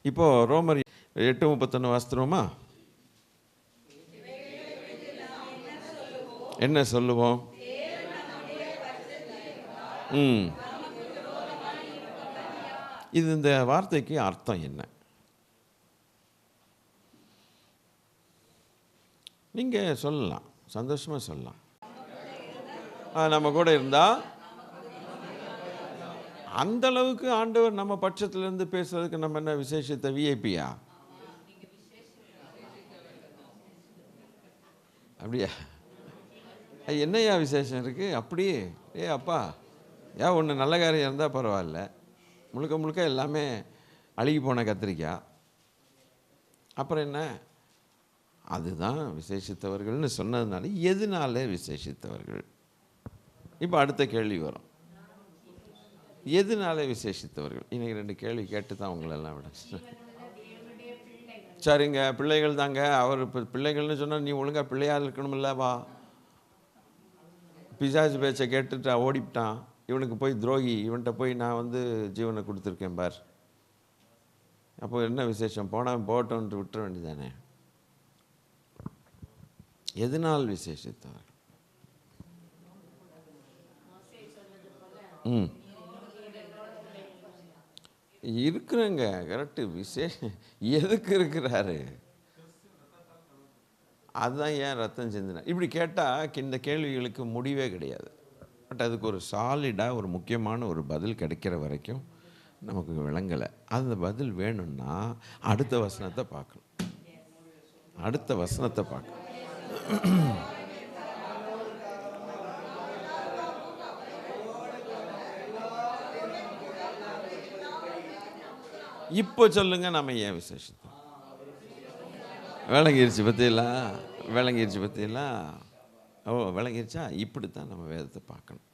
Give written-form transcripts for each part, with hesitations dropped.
இப்போது ரோமர் 8:31 வாசித்துருவோமா? என்ன சொல்லுவோம்? இது இந்த வார்த்தைக்கு அர்த்தம் என்ன? நீங்கள் சொல்லலாம், சந்தோஷமாக சொல்லலாம். நம்ம கூட இருந்தால் அந்த அளவுக்கு ஆண்டவர் நம்ம பட்சத்திலேருந்து பேசுறதுக்கு நம்ம என்ன விசேஷத்தை விஐபியா? அப்படியா? என்னையா விசேஷம் இருக்குது? அப்படியே அப்பா ஏன் ஒன்று நல்ல காரியம் இருந்தால் பரவாயில்ல, முழுக்க முழுக்க எல்லாமே அழுகி போன கத்திரிக்காய். அப்புறம் என்ன? அதுதான் விசேஷித்தவர்கள்னு சொன்னதுனால எதனால விசேஷித்தவர்கள்? இப்போ அடுத்த கேள்வி வரும், எதனால விசேஷித்தவர்கள்? இன்னைக்கு 2 கேள்வி கேட்டு தான் உங்களெல்லாம் விட. சரிங்க, பிள்ளைகள் தாங்க. அவர் இப்போ பிள்ளைகள்னு சொன்னால் நீ ஒழுங்காக பிள்ளையாக இருக்கணுமில்லவா? பிசாசு பேச்சை கேட்டுட்டு ஓடிவிட்டான், இவனுக்கு போய் துரோகி, இவன்கிட்ட போய் நான் ஜீவனை கொடுத்துருக்கேன் பார். அப்போ என்ன விசேஷம்? போனால் போட்டோன்ட்டு விட்டுற வேண்டியதானே? எதனால் விசேஷித்தவர்? இருக்கிறேங்க, கரெக்டு. எதுக்கு இருக்கிறாரு? அதுதான் ஏன் ரத்தம் சிந்தினார். இப்படி கேட்டால் இந்த கேள்விகளுக்கு முடிவே கிடையாது. பட் அதுக்கு ஒரு சாலிடாக ஒரு முக்கியமான ஒரு பதில் கிடைக்கிற வரைக்கும் நமக்கு விளங்கலை. அந்த பதில் வேணும்னா அடுத்த வசனத்தை பார்க்கணும். அடுத்த வசனத்தை பார்க்கணும். இப்போ சொல்லுங்க, நம்ம ஏன் விசேஷத்தோம்? விளங்கிருச்சு பற்றியெல்லாம், விளங்கிருச்சு பற்றியெல்லாம். விளங்கிருச்சா? இப்படித்தான் நம்ம வேதத்தை பார்க்கணும்.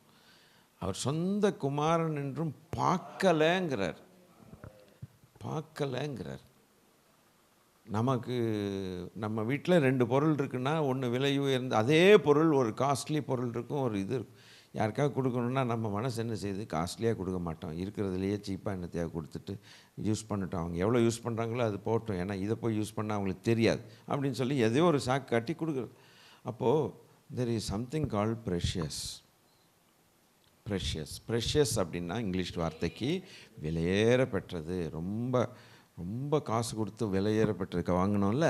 அவர் சொந்த குமாரன் என்றும் பார்க்கலைங்கிறார். நமக்கு நம்ம வீட்டில் 2 பொருள் இருக்குன்னா, ஒன்று விலை உயர்ந்த அதே பொருள் ஒரு காஸ்ட்லி பொருள் இருக்கும், ஒரு இது இருக்கும். யாருக்காவது கொடுக்கணுன்னா நம்ம மனசு என்ன செய்யுது? காஸ்ட்லியாக கொடுக்க மாட்டோம், இருக்கிறதுலையே சீப்பாக என்னத்தையாக கொடுத்துட்டு யூஸ் பண்ணிட்டோம். அவங்க எவ்வளோ யூஸ் பண்ணுறாங்களோ அது போட்டோம், ஏன்னா இதை போய் யூஸ் பண்ணால் அவங்களுக்கு தெரியாது அப்படின்னு சொல்லி எதையோ ஒரு சாக்கு காட்டி கொடுக்குறது. அப்போது there is something called precious. Precious அப்படின்னா இங்கிலீஷ் வார்த்தைக்கு விலையேற பெற்றது. ரொம்ப ரொம்ப காசு கொடுத்து விலையேற பெற்றிருக்க வாங்கினோம்ல,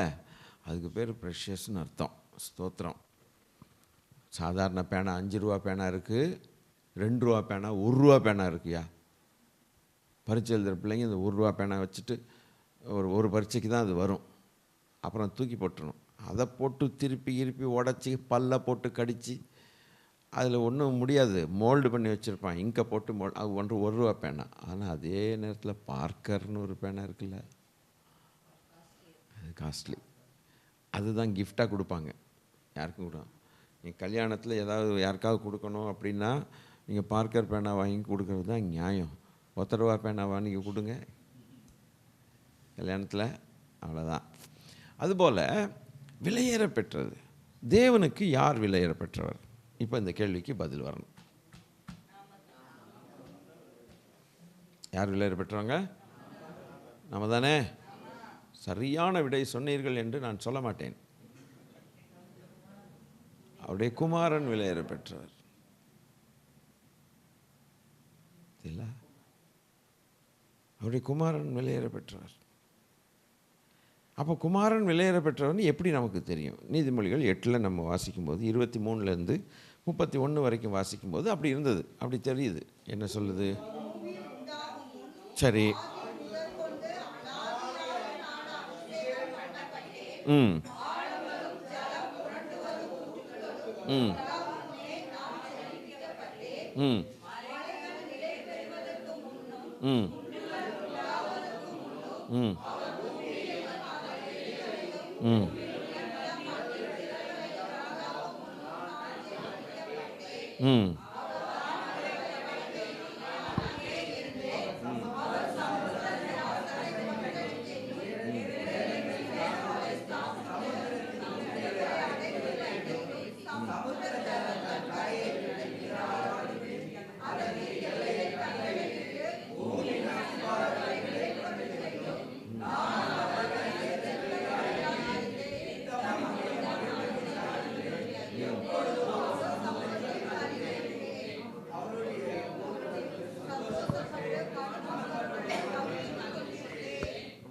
அதுக்கு பேர் ப்ரெஷியஸ்னு அர்த்தம். ஸ்தோத்திரம். சாதாரண பேனா 5 ரூபா பேனா இருக்குது, 2 ரூபா பேனா, 1 ரூபா பேனா இருக்குயா. பரீட்சை எழுதுகிற பிள்ளைங்க இந்த 1 ரூபா பேனா வச்சுட்டு ஒரு பரீட்சைக்கு தான் அது வரும், அப்புறம் தூக்கி போட்டுடணும். அதை போட்டு திருப்பி உடச்சி பல்ல போட்டு கடித்து அதில் ஒன்றும் முடியாது, மோல்டு பண்ணி வச்சுருப்பான், இங்கே போட்டு அது 1 ரூபா பேனா. ஆனால் அதே நேரத்தில் பார்க்கர்னு ஒரு பேனா இருக்குல்ல, அது காஸ்ட்லி. அதுதான் கிஃப்டாக கொடுப்பாங்க. யாருக்கும் கூட நீங்கள் கல்யாணத்தில் ஏதாவது யாருக்காவது கொடுக்கணும் அப்படின்னா நீங்கள் பார்க்கர் பேனா வாங்கி கொடுக்கறது தான் நியாயம். 10 ரூபா பேனா வாங்கி கொடுங்க கல்யாணத்தில், அவ்வளோதான். அதுபோல் விலையேற பெற்றது. தேவனுக்கு யார் விலையேற பெற்றவர்? இப்போ இந்த கேள்விக்கு பதில் வரணும். யார் விலையேற பெற்றவங்க? நம்ம தானே. சரியான விடை சொன்னீர்கள் என்று நான் சொல்ல மாட்டேன். அவருடைய குமாரன் விலையேற பெற்றவர். இல்லை, அவருடைய குமாரன் விலையேற பெற்றவர். அப்போ குமாரன் விலையேற பெற்றவர்னு எப்படி நமக்கு தெரியும்? நீதிமொழிகள் 8 நம்ம வாசிக்கும்போது 23 31 வரைக்கும் வாசிக்கும்போது அப்படி இருந்தது, அப்படி தெரியுது. என்ன சொல்லுது? சரி, ம் ம் ம் ம் ம் ம் ம்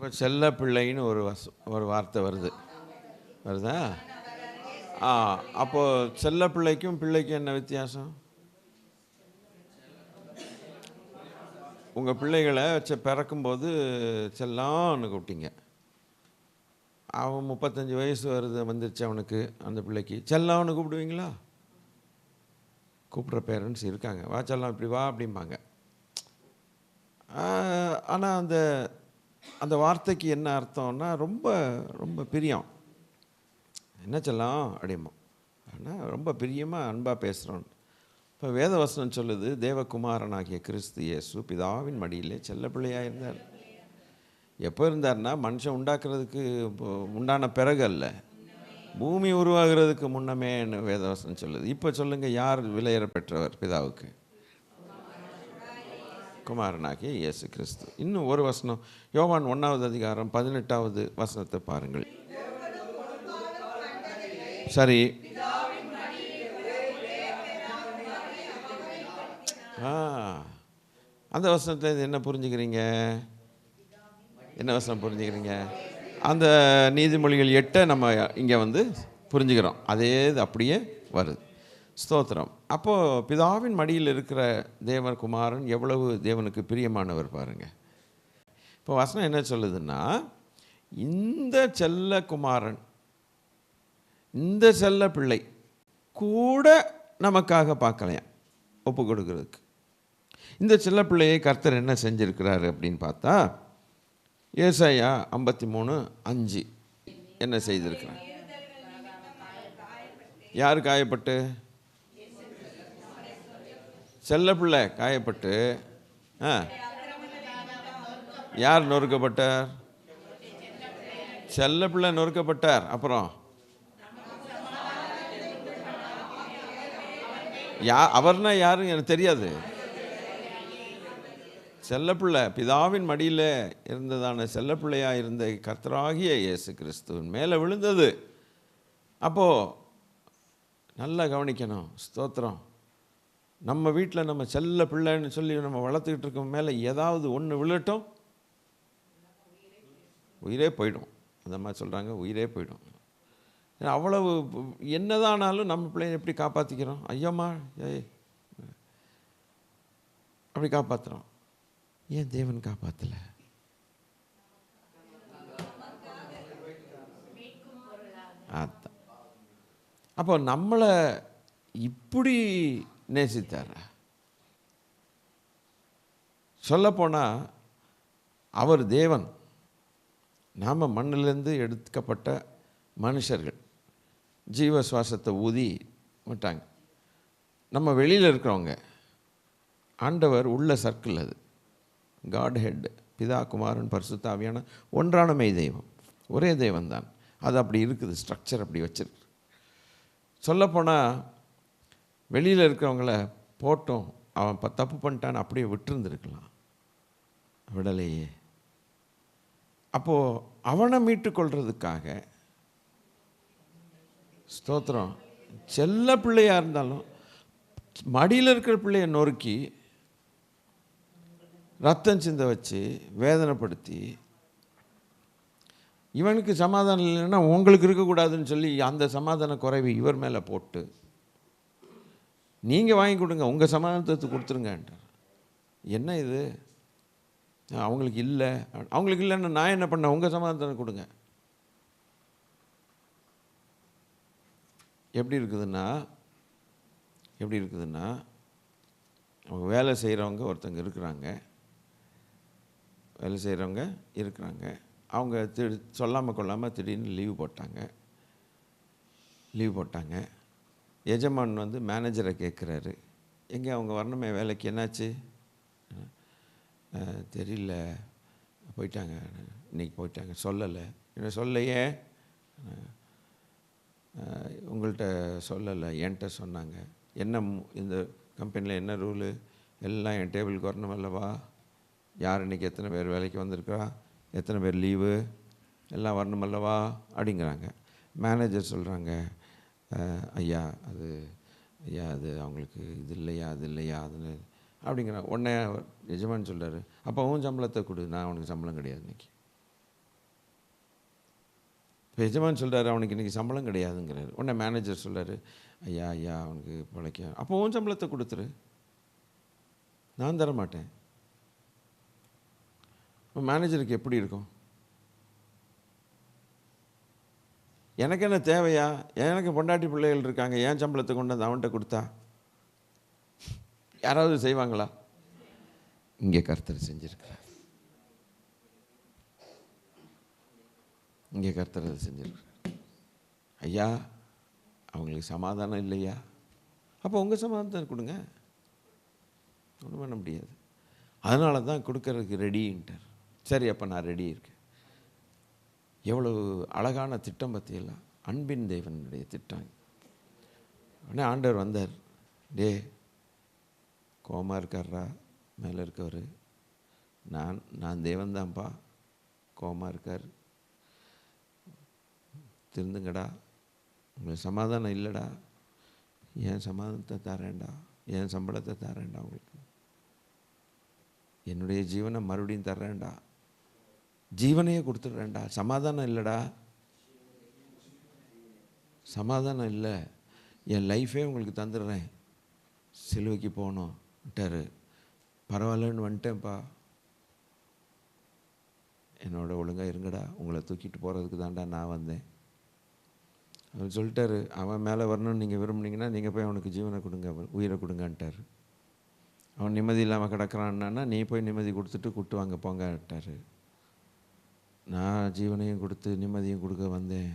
இப்போ செல்ல பிள்ளைன்னு ஒரு வார்த்தை வருதா? ஆ, அப்போது செல்ல பிள்ளைக்கும் பிள்ளைக்கும் என்ன வித்தியாசம்? உங்கள் பிள்ளைகளை பிறக்கும்போது செல்லான்னு கூப்பிட்டீங்க. அவன் 35 வயசு வந்துருச்சு அவனுக்கு, அந்த பிள்ளைக்கு செல்லான்னு கூப்பிடுவீங்களா? கூப்பிட்ற பேரண்ட்ஸ் இருக்காங்க. வா செல்லம் இப்படி வா அப்படிம்பாங்க. ஆனால் அந்த அந்த வார்த்தைக்கு என்ன அர்த்தம்னா ரொம்ப ரொம்ப பிரியம். என்ன செல்லம் அப்படிம்போம். ஆனால் ரொம்ப பிரியமாக அன்பாக பேசுகிறோம். இப்போ வேதவசனம் சொல்லுது, தேவகுமாரனாகிய கிறிஸ்து இயேசு பிதாவின் மடியிலே செல்ல பிள்ளையாக இருந்தார். எப்போ இருந்தார்னா மனுஷன் உண்டாக்குறதுக்கு உண்டான பிறகு அல்ல, பூமி உருவாகிறதுக்கு முன்னமேன்னு வேதவசனம் சொல்லுது. இப்போ சொல்லுங்கள், யார் விலையேற பெற்றவர் பிதாவுக்கு? குமாரனாகிய இயேசு கிறிஸ்து. இன்னும் ஒரு வசனம், யோவான் 1வது அதிகாரம் 18வது வசனத்தை பாருங்கள். சரி, அந்த வசனத்தில் என்ன புரிஞ்சுக்கிறீங்க? என்ன வசனம் புரிஞ்சுக்கிறீங்க? அந்த நீதிமொழிகள் 8 நம்ம இங்கே புரிஞ்சுக்கிறோம். அதே இது அப்படியே வருது. ஸ்தோத்திரம். அப்போது பிதாவின் மடியில் இருக்கிற தேவகுமாரன் எவ்வளவு தேவனுக்கு பிரியமானவர் பாருங்கள். இப்போ வசனம் என்ன சொல்லுதுன்னா, இந்த செல்ல குமாரன், இந்த செல்ல பிள்ளை கூட நமக்காக பார்க்கலையா ஒப்பு கொடுக்கறதுக்கு. இந்த செல்ல பிள்ளையை கர்த்தர் என்ன செஞ்சிருக்கிறாரு அப்படின்னு பார்த்தா, ஏசாயா 53:5 என்ன செய்திருக்கிறார்? யார் காயப்பட்டு? செல்ல பிள்ளை காயப்பட்டு. யார் நொறுக்கப்பட்டார்? செல்ல பிள்ளை நொறுக்கப்பட்டார். அப்புறம் அவர்னா யாரும் எனக்கு தெரியாது. செல்லப்பிள்ளை, பிதாவின் மடியில் இருந்ததான செல்லப்பிள்ளையாக இருந்த கர்த்தராகிய இயேசு கிறிஸ்துவின் மேலே விழுந்தது. அப்போது நல்லா கவனிக்கணும். ஸ்தோத்திரம். நம்ம வீட்டில் நம்ம செல்ல பிள்ளைன்னு சொல்லி நம்ம வளர்த்துக்கிட்டு இருக்க மேலே ஏதாவது ஒன்று விழட்டும், உயிரே போயிடும். அந்த மாதிரி சொல்கிறாங்க, உயிரே போயிடும். அவ்வளவு என்னதானாலும் நம்ம பிள்ளைங்க எப்படி காப்பாற்றிக்கிறோம்? ஐயோம்மா அப்படி காப்பாற்றுறோம். ஏன் தேவன் காப்பாற்றலை? அதான். அப்போ நம்மளை இப்படி நேசித்தார். சொல்லப்போனால் அவர் தேவன், நாம் மண்ணிலேருந்து எடுக்கப்பட்ட மனுஷர்கள். ஜீவ சுவாசத்தை ஊதி விட்டாங்க. நம்ம வெளியில் இருக்கிறவங்க. ஆண்டவர் உள்ள சர்க்கிள், அது காட் ஹெட், பிதா குமாரன் பரிசுத்த ஆவியான ஒன்றான மெய் தெய்வம், ஒரே தெய்வம் தான். அது அப்படி இருக்குது, ஸ்ட்ரக்சர் அப்படி வச்சிருக்கு. சொல்லப்போனால் வெளியில் இருக்கிறவங்கள போட்டோம், அவன் தப்பு பண்ணிட்டான்னு அப்படியே விட்டுருந்துருக்கலாம், விடலையே. அப்போது அவனை மீட்டுக்கொள்கிறதுக்காக, ஸ்தோத்திரம், செல்ல பிள்ளையாக இருந்தாலும் மடியில் இருக்கிற பிள்ளையை நொறுக்கி ரத்தம் சிந்த வச்சு வேதனைப்படுத்தி, இவனுக்கு சமாதானம் இல்லைன்னா உங்களுக்கு இருக்கக்கூடாதுன்னு சொல்லி அந்த சமாதான குறைவை இவர் மேலே போட்டு, நீங்கள் வாங்கி கொடுங்க, உங்கள் சமாதானத்தை கொடுத்துருங்கன்றார். என்ன இது? அவங்களுக்கு இல்லை, அவங்களுக்கு இல்லைன்னு நான் என்ன பண்ணேன்? உங்கள் சமாதானத்தை கொடுங்க. எப்படி இருக்குதுன்னா அவங்க வேலை செய்கிறவங்க ஒருத்தங்க இருக்கிறாங்க, அவங்க சொல்லாமல் கொள்ளாமல் திடீர்னு லீவு போட்டாங்க. எஜமான் மேனேஜரை கேட்குறாரு, எங்கே அவங்க வரணுமே வேலைக்கு, என்னாச்சு? தெரியல, போயிட்டாங்க, இன்றைக்கி போயிட்டாங்க, சொல்லலை. என்ன சொல்லையே? உங்கள்கிட்ட சொல்லலை, என்கிட்ட சொன்னாங்க. என்ன இந்த கம்பெனியில் என்ன ரூலு? எல்லாம் என் டேபிளுக்கு வரணும் அல்லவா? யார் இன்றைக்கி எத்தனை பேர் வேலைக்கு வந்திருக்கா, எத்தனை பேர் லீவு, எல்லாம் வரணும் அல்லவா அப்படிங்கிறாங்க. மேனேஜர் சொல்கிறாங்க, ஐயா அது அவங்களுக்கு இது இல்லையா, அது இல்லையா, அது அப்படிங்கிறாங்க. உடனே எஜமான் சொல்கிறாரு, அப்போ உன் சம்பளத்தை கொடு, நான் அவனுக்கு சம்பளம் கிடையாது இன்றைக்கி. இப்போ எஜமான் சொல்கிறாரு அவனுக்கு இன்றைக்கி சம்பளம் கிடையாதுங்கிறாரு. உடனே மேனேஜர் சொல்கிறாரு, ஐயா ஐயா அவனுக்கு பிழைக்க, அப்போ உன் சம்பளத்தை கொடுத்துரு, நான் தர மாட்டேன். மேனேஜருக்கு எப்படி இருக்கும்? எனக்கு என்ன தேவையா? எனக்கு பொண்டாட்டி பிள்ளைகள் இருக்காங்க, ஏன் சம்பளத்தை கொண்டு வந்து அவன்கிட்ட கொடுத்தா யாராவது செய்வாங்களா? இங்கே கர்த்தர் செஞ்சிருக்கிறார். இங்கே கர்த்தர் அதை செஞ்சிருக்கிறார். ஐயா அவங்களுக்கு சமாதானம் இல்லையா? அப்போ உங்கள் சமாதானத்தை கொடுங்க, ஒன்றும் பண்ண முடியாது. அதனால தான் கொடுக்கறதுக்கு ரெடின்ட்டார். சரி, அப்போ நான் ரெடி இருக்கேன். எவ்வளவு அழகான திட்டம் பற்றியெல்லாம், அன்பின் தேவனுடைய திட்டம். உடனே ஆண்டவர் வந்தார். டே கோமா இருக்காரா மேலே இருக்கவர்? நான் தேவன் தான்ப்பா, கோமா இருக்கார், திருந்துங்கடா, உங்களுக்கு சமாதானம் இல்லைடா, என் சமாதானத்தை தரேன்டா, என் சம்பளத்தை தரேன்டா, உங்களுக்கு என்னுடைய ஜீவனை மறுபடியும் தர்றேன்டா, ஜீவனையே கொடுத்துட்றேன்டா, சமாதானம் இல்லைடா, சமாதானம் இல்லை, என் லைஃபே உங்களுக்கு தந்துடுறேன், சிலுவைக்கு போகணும் விட்டார். பரவாயில்லன்னு வந்துட்டேன்ப்பா, என்னோட ஒழுங்காக இருங்கடா, உங்களை தூக்கிட்டு போகிறதுக்கு தான்டா நான் வந்தேன். அவர் சொல்லிட்டாரு, அவன் மேலே வரணும்னு நீங்கள் விரும்புனீங்கன்னா நீங்கள் போய் அவனுக்கு ஜீவனை கொடுங்க, உயிரை கொடுங்கன்ட்டார். அவன் நிம்மதி இல்லாமல் கிடக்கிறான்னா நீ போய் நிம்மதி கொடுத்துட்டு கூட்டு வாங்க போங்கட்டார். நான் ஜீவனையும் கொடுத்து நிம்மதியும் கொடுக்க வந்தேன்,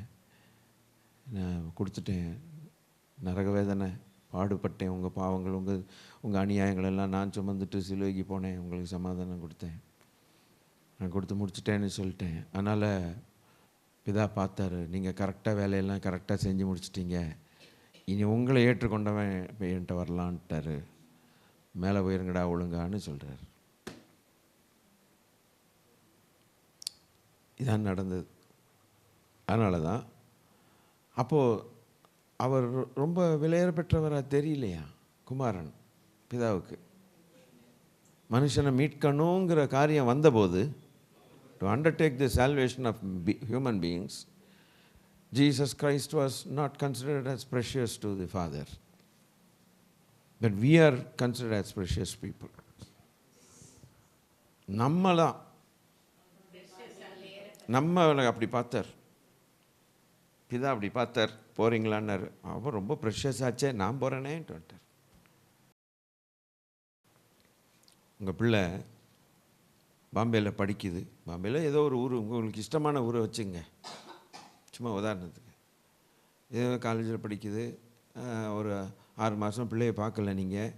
நான் கொடுத்துட்டேன். நரக வேதனை பாடுபட்டேன், உங்கள் பாவங்கள் உங்கள் அநியாயங்கள் எல்லாம் நான் சுமந்துட்டு சிலுவைக்கு போனேன், உங்களுக்கு சமாதானம் கொடுத்தேன், நான் கொடுத்து முடிச்சிட்டேன்னு சொல்லிட்டேன். அதனால் பிதா பார்த்தாரு, நீங்கள் கரெக்டாக வேலையெல்லாம் கரெக்டாக செஞ்சு முடிச்சிட்டிங்க, இனி உங்களை ஏற்றுக்கொண்டவன் இப்போ என்கிட்ட வரலான்ட்டார், மேலே போயிருங்கடா ஒழுங்கான்னு சொல்கிறார். இதான் நடந்தது. அதனால தான் அப்போது அவர் ரொம்ப விலையேற பெற்றவராக தெரியலையா குமாரன் பிதாவுக்கு. மனுஷனை மீட்கணுங்கிற காரியம் வந்தபோது, to undertake the salvation of human beings, Jesus Christ was not considered as precious to the Father, but we are considered as precious people. நம்மளாம் நம்ம அப்படி பார்த்தார், பிதா அப்படி பார்த்தார். போகிறீங்களான்னாரு. அவன் ரொம்ப ப்ரெஷியஸ் ஆச்சே, நான் போகிறேனேன்ட்டு வந்துட்டார். உங்கள் பிள்ளை பாம்பேயில் படிக்குது, பாம்பேயில் ஏதோ ஒரு ஊர், உங்களுக்கு இஷ்டமான ஊரை வச்சுங்க, சும்மா உதாரணத்துக்கு. ஏதோ காலேஜில் படிக்குது, ஒரு 6 மாதம் பிள்ளையை பார்க்கல நீங்கள்,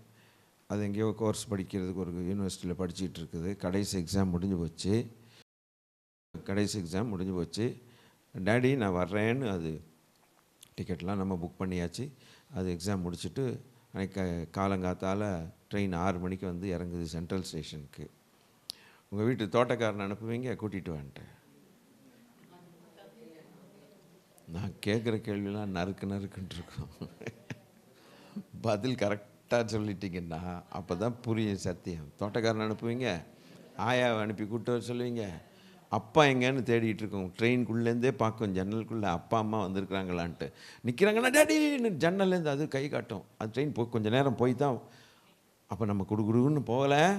அது எங்கேயோ கோர்ஸ் படிக்கிறதுக்கு ஒரு யூனிவர்சிட்டியில் படிச்சுட்டு இருக்குது. கடைசி எக்ஸாம் முடிஞ்சு போச்சு. டேடி நான் வர்றேன்னு, அது டிக்கெட்லாம் நம்ம புக் பண்ணியாச்சு. அது எக்ஸாம் முடிச்சுட்டு அன்றைக்கி காலங்காத்தால் ட்ரெயின் 6 மணிக்கு வந்து இறங்குது சென்ட்ரல் ஸ்டேஷனுக்கு. உங்கள் வீட்டு தோட்டக்காரனை அனுப்புவீங்க, கூட்டிகிட்டு வந்துட்டேன். நான் கேட்குற கேள்வியெல்லாம் நறுக்குன்ட்டு இருக்கும். பதில் கரெக்டாக சொல்லிட்டீங்கன்னா அப்போ தான் புரியும் சத்தியம். தோட்டக்காரனை அனுப்புவீங்க, ஆயாவை அனுப்பி கூப்பிட்டு வர சொல்லுவீங்க, அப்பா எங்கேன்னு தேடிட்டு இருக்கோம். ட்ரெயின்குள்ளேருந்தே பார்க்கும் ஜன்னலுக்குள்ளே அப்பா அம்மா வந்திருக்கிறாங்களான்ட்டு. நிற்கிறாங்கன்னா டேடின்னு ஜன்னல்லேருந்து அது கை காட்டும். அது ட்ரெயின் கொஞ்சம் நேரம் போய் தான். அப்போ நம்ம குடுகுடுன்னு போகலையா?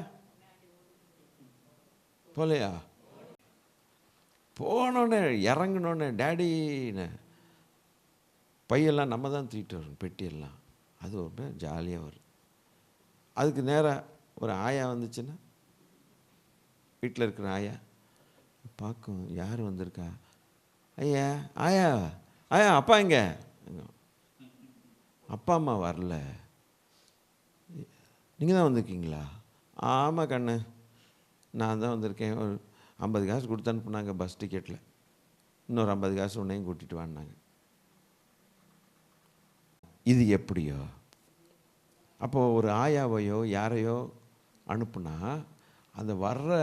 போனோடனே இறங்கினோடனே டேடின்னு பையெல்லாம் நம்ம தான் தூக்கிட்டு வரும், பெட்டியெல்லாம். அது ரொம்ப ஜாலியாக வரும். அதுக்கு நேராக ஒரு ஆயா வந்துச்சுன்னா, வீட்டில் இருக்கிற ஆயா பார்க்கும், யார் வந்திருக்கா, ஐயா ஆயா ஆயா அப்பா எங்கே? அப்பா அம்மா வரல, நீங்கள் தான் வந்திருக்கீங்களா? ஆமாம் கண்ணு, நான் தான் வந்திருக்கேன். ஒரு 50 காசு கொடுத்து அனுப்புனாங்க பஸ் டிக்கெட்டில், இன்னொரு 50 காசு உன்னையும் கூட்டிகிட்டு வாங்கினாங்க. இது எப்படியோ? அப்போது ஒரு ஆயாவையோ யாரையோ அனுப்புனா அந்த வர்ற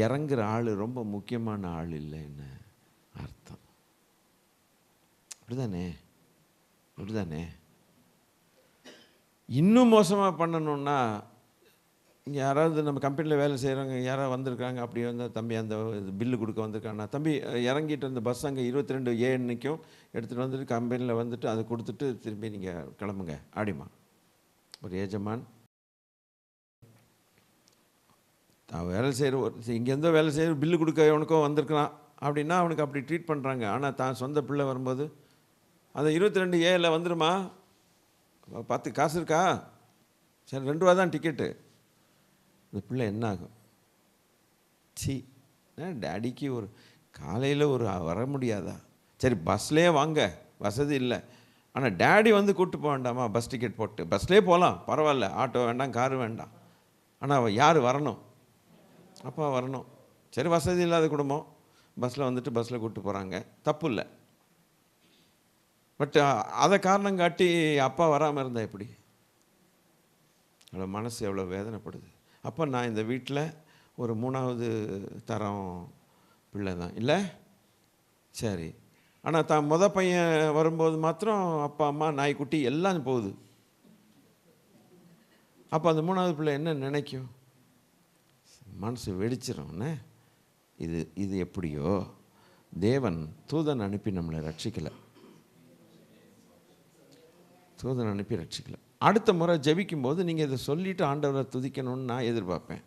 இறங்குற ஆள் ரொம்ப முக்கியமான ஆள் இல்லைன்னு அர்த்தம். அப்படிதானே? இன்னும் மோசமாக பண்ணணுன்னா இங்கே யாராவது நம்ம கம்பெனியில் வேலை செய்கிறவங்க யாராவது வந்திருக்காங்க, அப்படி வந்து தம்பி அந்த பில்லு கொடுக்க வந்திருக்காங்கன்னா, தம்பி இறங்கிட்டு அந்த பஸ் அங்கே 22A நிற்கும், எடுத்துகிட்டு வந்துட்டு கம்பெனியில் வந்துட்டு அதை கொடுத்துட்டு திரும்பி நீங்கள் கிளம்புங்க அப்படிமா. ஒரு ஏஜமான் தான் வேலை செய்கிற ஒரு இங்கேருந்தோ வேலை செய்கிற பில்லு கொடுக்க எவனுக்கோ வந்திருக்கிறான் அப்படின்னா அவனுக்கு அப்படி ட்ரீட் பண்ணுறாங்க. ஆனால் தான் சொந்த பிள்ளை வரும்போது அந்த 22A வந்துடுமா, பார்த்து காசு இருக்கா, சரி 2 ரூபா தான் டிக்கெட்டு, இந்த பிள்ளை என்ன ஆகும்? சி டேடிக்கு ஒரு காலையில் ஒரு வர முடியாதா, சரி பஸ்லேயே வாங்க, வசதி இல்லை, ஆனால் டேடி வந்து கூப்பிட்டு போக வேண்டாமா, பஸ் டிக்கெட் போட்டு பஸ்லேயே போகலாம் பரவாயில்ல, ஆட்டோ வேண்டாம் காரு வேண்டாம், ஆனால் யார் வரணும், அப்பா வரணும். சரி வசதி இல்லாத குடும்பம் பஸ்ஸில் வந்துட்டு பஸ்ஸில் கூப்பிட்டு போகிறாங்க, தப்பு இல்லை. பட் அதை காரணம் காட்டி அப்பா வராமல் இருந்தால் எப்படி? அவ்வளோ மனசு எவ்வளோ வேதனைப்படுது. அப்போ நான் இந்த வீட்டில் ஒரு 3வது தரம் பிள்ளை தான் இல்லை, சரி. ஆனால் தான் பையன் வரும்போது மாத்திரம் அப்பா அம்மா நாய்க்குட்டி எல்லாம் போகுது. அப்போ அந்த 3வது பிள்ளை என்ன நினைக்கும்? மனசு வெடிச்சிரும்ண்ணே. இது எப்படியோ தேவன் தூதன் அனுப்பி நம்மளை ரட்சிக்கலை, தூதன் அனுப்பி ரட்சிக்கலை. அடுத்த முறை ஜெபிக்கும்போது நீங்கள் இதை சொல்லிவிட்டு ஆண்டவரை துதிக்கணும்னு நான் எதிர்பார்ப்பேன்.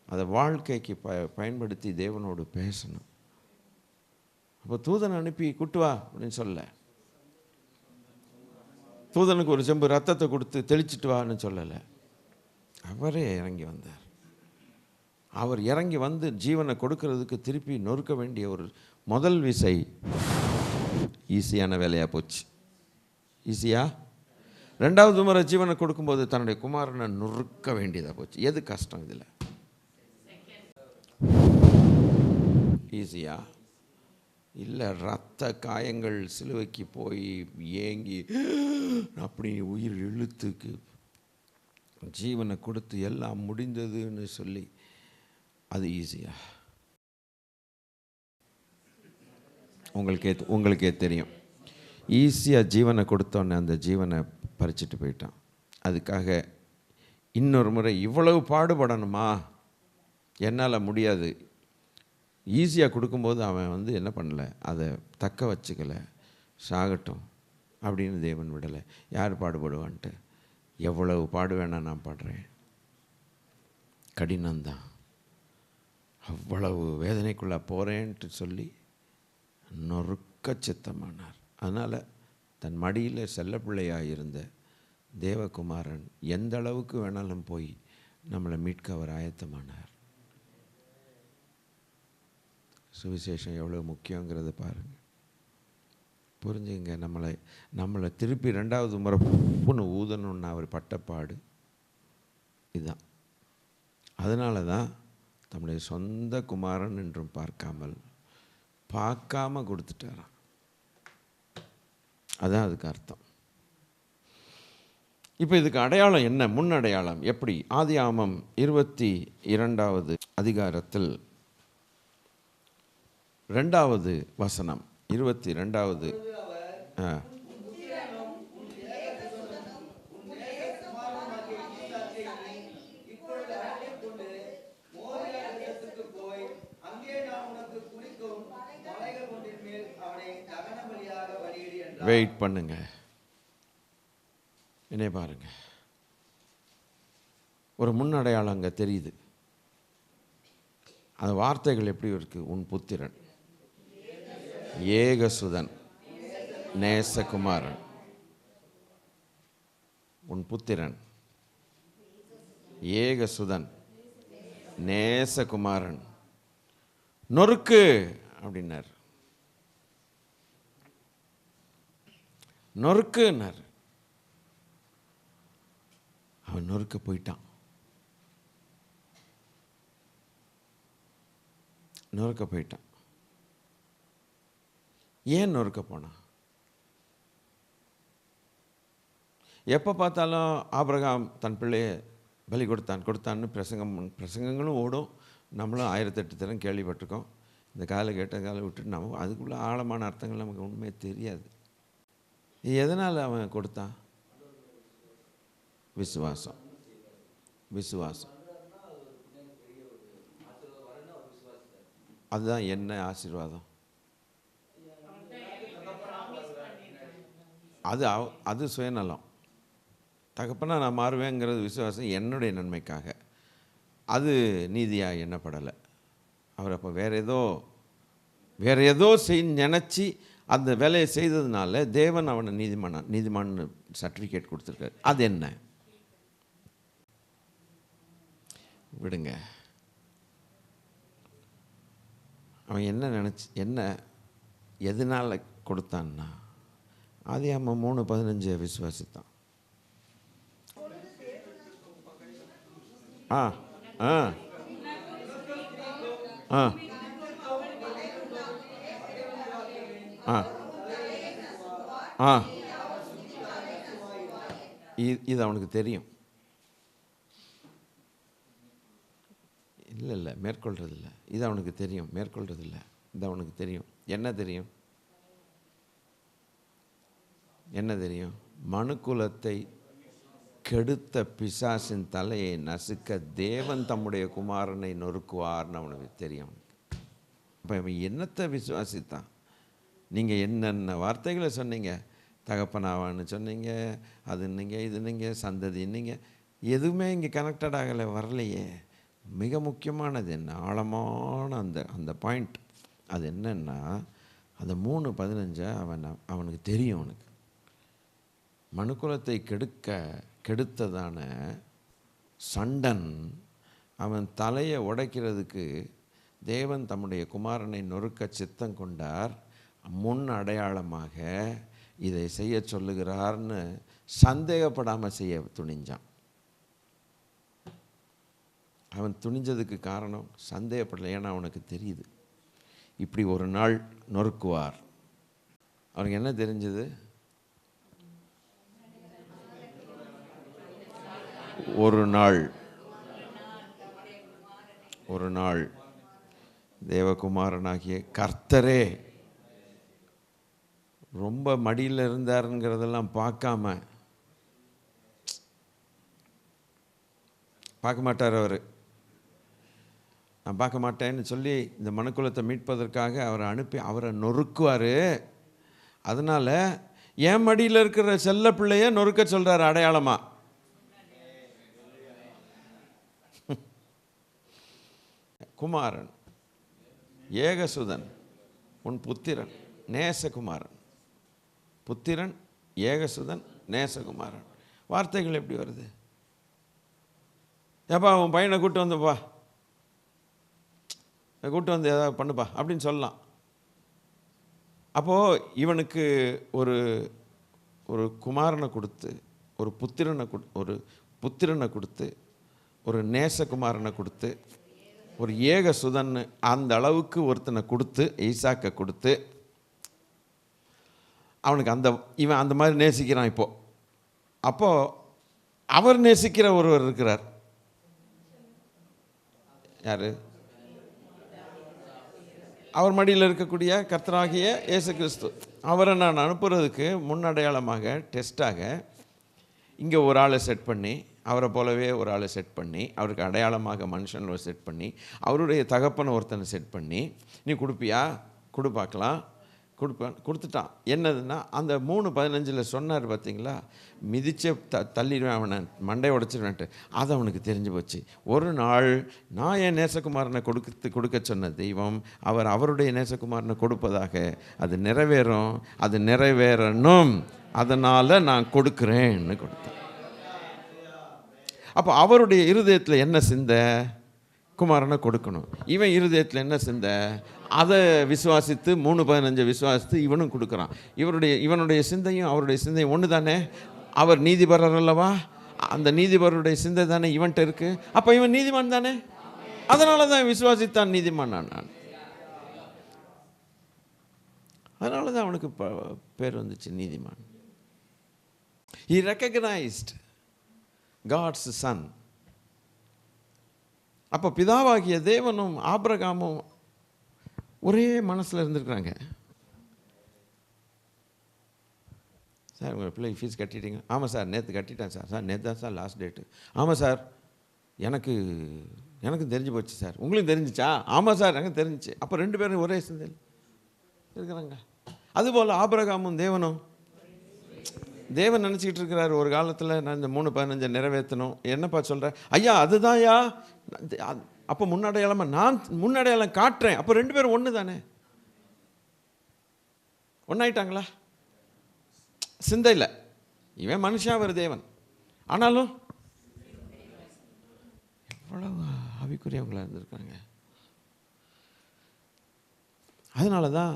அதை வாழ்க்கைக்கு பயன்படுத்தி தேவனோடு பேசணும். அப்போ தூதன் அனுப்பி கூட்டு வா அப்படின்னு சொல்ல, தூதனுக்கு ஒரு செம்பு ரத்தத்தை கொடுத்து தெளிச்சிட்டு வான்னு சொல்லலை, அவரே இறங்கி வந்தார். அவர் இறங்கி வந்து ஜீவனை கொடுக்கறதுக்கு திருப்பி நொறுக்க வேண்டிய ஒரு முதல் விசை ஈஸியான வேலையாக போச்சு. ஈஸியா 2வது முறை ஜீவனை கொடுக்கும்போது தன்னுடைய குமாரனை நொறுக்க வேண்டியதாக போச்சு. எது கஷ்டம் இதில்? ஈஸியா இல்லை, ரத்த காயங்கள் சிலுவைக்கு போய் ஏங்கி அப்படி உயிர் இழுத்துக்கு ஜீவனை கொடுத்து எல்லாம் முடிந்ததுன்னு சொல்லி அது ஈஸியா? உங்களுக்கே தெரியும். ஈஸியாக ஜீவனை கொடுத்தோன்னே அந்த ஜீவனை பறிச்சுட்டு போயிட்டான். அதுக்காக இன்னொரு முறை இவ்வளவு பாடுபடணுமா, என்னால் முடியாது. ஈஸியாக கொடுக்கும்போது அவன் வந்து என்ன பண்ணலை, அதை தக்க வச்சுக்கலை, சாகட்டும் அப்படின்னு தேவன் விடலை. யார் பாடுபடுவான்ட்டு? எவ்வளவு பாடு வேணா நான் பாடுறேன், கடினம்தான், அவ்வளவு வேதனைக்குள்ளே போகிறேன்ட்டு சொல்லி நொறுக்க சித்தமானார். அதனால் தன் மடியில் செல்ல பிள்ளையாக இருந்த தேவகுமாரன் எந்த அளவுக்கு வேணாலும் போய் நம்மளை மீட்க அவர் ஆயத்தமானார். சுவிசேஷம் எவ்வளோ முக்கியங்கிறத பாருங்கள், புரிஞ்சுங்க. நம்மளை திருப்பி 2வது முறை புண்ணு ஊதணுன்னு அவர் பட்டப்பாடு இதுதான். அதனால தான் தம்முடைய சொந்த குமாரன் என்றும் பார்க்காம கொடுத்துட்டாராம். அதான் அதுக்கு அர்த்தம். இப்போ இதுக்கு அடையாளம் என்ன? முன் அடையாளம் எப்படி? ஆதியாகமம் 22வது அதிகாரத்தில் 2வது வசனம், 22வது வெயிட் பண்ணுங்க, என்ன பாருங்க, ஒரு முன்னடையாளம் அங்கே தெரியுது. அந்த வார்த்தைகள் எப்படி இருக்கு? உன் புத்திரன், ஏகசுதன், நேசகுமாரன். உன் புத்திரன், ஏகசுதன், நேசகுமாரன், நொறுக்கு அப்படின்னார். நொறுக்குன்னார். அவன் நொறுக்க போயிட்டான். நொறுக்க போயிட்டான். ஏன் நொறுக்க போனான்? எப்போ பார்த்தாலும் ஆபிரகாம் தன் பிள்ளையை பலி கொடுத்தான்னு பிரசங்கங்களும் ஓடும். நம்மளும் 1008 தரம் கேள்விப்பட்டிருக்கோம். இந்த காலை கேட்ட காலை விட்டுட்டு நம்ம அதுக்குள்ளே ஆழமான அர்த்தங்கள் நமக்கு ஒன்றுமே தெரியாது. எதனால் அவன் கொடுத்தான்? விசுவாசம். விசுவாசம். அதுதான் என்ன ஆசீர்வாதம்? அது சுயநலம். தகப்பனா நான் மாறுவேங்கிறது விசுவாசம் என்னுடைய நன்மைக்காக. அது நீதியாக எண்ணப்படலை. அவர் அப்போ வேற ஏதோ நினச்சி அந்த வேலையை செய்ததுனால தேவன் அவனை நீதிமான் சர்டிஃபிகேட் கொடுத்துருக்காரு. அது என்ன? விடுங்க. அவன் என்ன எதனால் கொடுத்தான்னா, ஆதியாகமம் 3:15 விசுவாசித்தான். ஆ ஆ ஆ ஆ ஆ இது அவனுக்கு தெரியும். இல்லை மேற்கொள்றதில்ல. இது அவனுக்கு தெரியும். மேற்கொள்றதில்ல. இது அவனுக்கு தெரியும். என்ன தெரியும்? மனுக்குலத்தை கெடுத்த பிசாசின் தலையை நசுக்க தேவன் தம்முடைய குமாரனை நொறுக்குவார்னு அவனுக்கு தெரியும். அப்போ அவன் என்னத்தை விசுவாசித்தான்? நீங்கள் என்னென்ன வார்த்தைகளை சொன்னீங்க, தகப்பனாவான்னு சொன்னீங்க, அதுன்னீங்க, இதுன்னீங்க, சந்ததின்னீங்க, எதுவுமே இங்கே கனெக்டட் ஆகலை, வரலையே. மிக முக்கியமானது என்ன? ஆழமான அந்த பாயிண்ட் அது என்னன்னா, அந்த 3:15 அவனுக்கு தெரியும். அவனுக்கு மனுக்குலத்தை கெடுத்ததான சண்டன் அவன் தலையை உடைக்கிறதுக்கு தேவன் தம்முடைய குமாரனை நொறுக்க சித்தம் கொண்டார், முன் அடையாளமாக இதை செய்ய சொல்லுகிறார்னு சந்தேகப்படாமல் செய்ய துணிஞ்சான். அவன் துணிஞ்சதுக்கு காரணம் சந்தேகப்படலை. ஏன்னா அவனுக்கு தெரியுது இப்படி ஒரு நாள் நொறுக்குவார். அவனுக்கு என்ன தெரிஞ்சது? ஒரு நாள் தேவகுமாரனாகிய கர்த்தரே ரொம்ப மடியில் இருந்தாருங்கிறதெல்லாம் பார்க்க மாட்டார். அவர் நான் பார்க்க மாட்டேன்னு சொல்லி இந்த மனுக்குலத்தை மீட்பதற்காக அவரை அனுப்பி அவரை நொறுக்குவார். அதனால் என் மடியில் இருக்கிற செல்ல பிள்ளைய நொறுக்க சொல்கிறார் அடையாளமாக. குமாரன் ஏகசுதன் உன் புத்திரன் நேசகுமாரன். புத்திரன் ஏகசுதன் நேசகுமாரன். வார்த்தைகள் எப்படி வருது? ஏப்பா உன் பையனை கூப்பிட்டு வந்துப்பா, கூப்பிட்டு வந்து ஏதாவது பண்ணுப்பா அப்படின்னு சொல்லலாம். அப்போது இவனுக்கு ஒரு குமாரனை கொடுத்து, ஒரு புத்திரனை கொடுத்து, ஒரு நேசகுமாரனை கொடுத்து, ஒரு ஏகசுதன் அந்த அளவுக்கு ஒருத்தனை கொடுத்து, ஈசாக்கை கொடுத்து, அவனுக்கு இவன் அந்த மாதிரி நேசிக்கிறான். அப்போது அவர் நேசிக்கிற ஒருவர் இருக்கிறார். யார்? அவர் மடியில் இருக்கக்கூடிய கர்த்தராகிய இயேசு கிறிஸ்து. அவரை நான் அனுப்புறதுக்கு முன்னடையாளமாக டெஸ்ட்டாக இங்கே ஒரு ஆளை செட் பண்ணி, அவரை போலவே ஒரு ஆளை செட் பண்ணி, அவருக்கு அடையாளமாக மனுஷன் செட் பண்ணி, அவருடைய தகப்பனை ஒருத்தனை செட் பண்ணி, நீ கொடுப்பியா? பார்க்கலாம். கொடுத்துட்டான். என்னதுன்னா அந்த 3:15 சொன்னார் பார்த்தீங்களா, மிதிச்சே தள்ளிடுவேன், அவனை மண்டையை உடைச்சிடுவேன்ட்டு. அது அவனுக்கு தெரிஞ்சு போச்சு. ஒரு நாள் நான் என் நேசகுமாரனை கொடுக்க சொன்ன தெய்வம் அவருடைய நேசகுமாரனை கொடுப்பதாக அது நிறைவேறும், அது நிறைவேறணும், அதனால் நான் கொடுக்குறேன்னு கொடுத்தேன். அப்போ அவருடைய இருதயத்தில் என்ன சிந்த? குமாரனை கொடுக்கணும். இவன் இருதயத்தில் என்ன சிந்த? அதை விசுவாசித்து 3:15 விசுவாசித்து இவனும் கொடுக்குறான். இவனுடைய சிந்தையும் அவருடைய சிந்தையும் ஒன்று தானே. அவர் நீதிபரர் அல்லவா? அந்த நீதிபருடைய சிந்தை தானே இவன்கிட்ட இருக்குது. அப்போ இவன் நீதிமான் தானே. அதனால தான் விசுவாசித்தான் நீதிமான் நான். அதனால தான் அவனுக்கு பேர் வந்துச்சு நீதிமான். He recognized God's son. அப்போ பிதாவாகிய தேவனும் ஆபிரகாமும் ஒரே மனசில் இருந்திருக்கிறாங்க. சார் உங்கள் பிள்ளை ஃபீஸ் கட்டிட்டீங்க? ஆமாம் சார் நேற்று கட்டிட்டேன் சார். நேற்று தான் சார் லாஸ்ட் டேட்டு. ஆமாம் சார் எனக்கு எனக்கு தெரிஞ்சு போச்சு சார். உங்களுக்கு தெரிஞ்சிச்சா? ஆமாம் சார், எனக்கு தெரிஞ்சிச்சு. அப்போ 2 பேரும் ஒரே சிந்தையில் இருக்கிறாங்க. அதுபோல் ஆபிரகாமும் தேவனும், தேவன் நினச்சிக்கிட்டு இருக்கிறார் ஒரு காலத்தில் நான் இந்த 3:15 நிறைவேற்றணும். என்னப்பா சொல்கிறேன்? ஐயா அதுதான்யா. அப்போ முன்னடையாளமாக நான் முன்னடையாளம் காட்டுறேன். அப்போ 2 பேரும் ஒன்று தானே, ஒன்றாயிட்டாங்களா? சிந்தையில் இவன் மனுஷன், அவர் தேவன். ஆனாலும் எவ்வளவு ஆவிக்குரியவங்களாக இருந்திருக்காங்க. அதனால தான்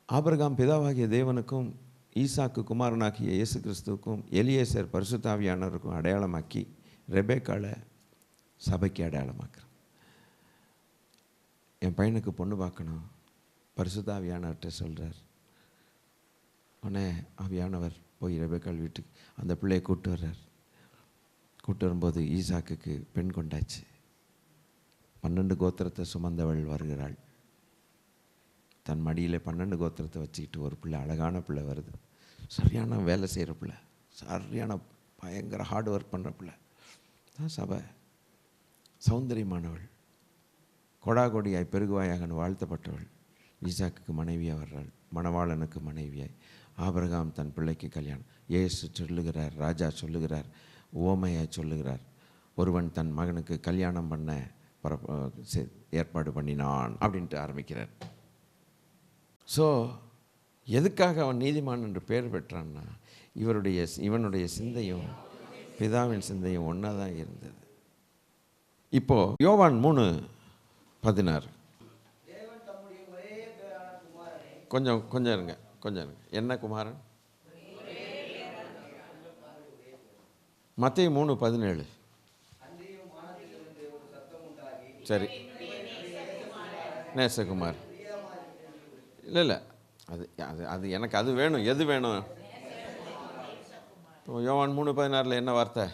ஆபிரகாம் பிதாவாகிய தேவனுக்கும் ஈசாக்கு குமாரனாகிய இயேசு கிறிஸ்துவுக்கும் எலியேசர் பரிசுத்தாவியானவருக்கும் அடையாளமாக்கி ரெபேக்காளை சபைக்கு அடையாளமாக்குறேன். என் பையனுக்கு பொண்ணு பார்க்கணும், பரிசுத்தாவியானவர்கிட்ட சொல்கிறார். உடனே ஆவியானவர் போய் ரெபேக்காள் வீட்டுக்கு அந்த பிள்ளையை கூப்பிட்டு வர்றார். கூப்பிட்டு வரும்போது ஈசாக்குக்கு பெண் கொண்டாச்சு. 12 கோத்திரத்தை சுமந்தவள் வருகிறாள். தன் மடியில் 12 கோத்திரத்தை வச்சுக்கிட்டு ஒரு பிள்ளை, அழகான பிள்ளை வருது. சரியான வேலை செய்கிற பிள்ளை, சரியான பயங்கர ஹார்ட் ஒர்க் பண்ணுற பிள்ளை தான் சபை. சௌந்தரியமானவள், கொடாகொடியாய் பெருகுவாயாகன்னு வாழ்த்தப்பட்டவள் ஈசாக்குக்கு மனைவியாக வர்றாள். மணவாளனுக்கு மனைவியாய் ஆபிரகாம் தன் பிள்ளைக்கு கல்யாணம். இயேசு சொல்லுகிறார், ராஜா சொல்லுகிறார், ஓமையாய் சொல்லுகிறார், ஒருவன் தன் மகனுக்கு கல்யாணம் பண்ண ஏற்பாடு பண்ணினான் அப்படின்ட்டு ஆரம்பிக்கிறார். ஸோ எதுக்காக அவன் நீதிமான் என்று பெயர் பெற்றான்னா, இவனுடைய சிந்தையும் பிதாவின் சிந்தையும் ஒன்றா தான் இருந்தது. இப்போது யோவான் 3:16 கொஞ்சம் இருங்க. என்ன குமாரன்? மத்தேயு 3:17. சரி, நேசகுமார். இல்லை அது அது அது எனக்கு அது வேணும். எது வேணும்? யோவான் 3:16 என்ன வார்த்தை?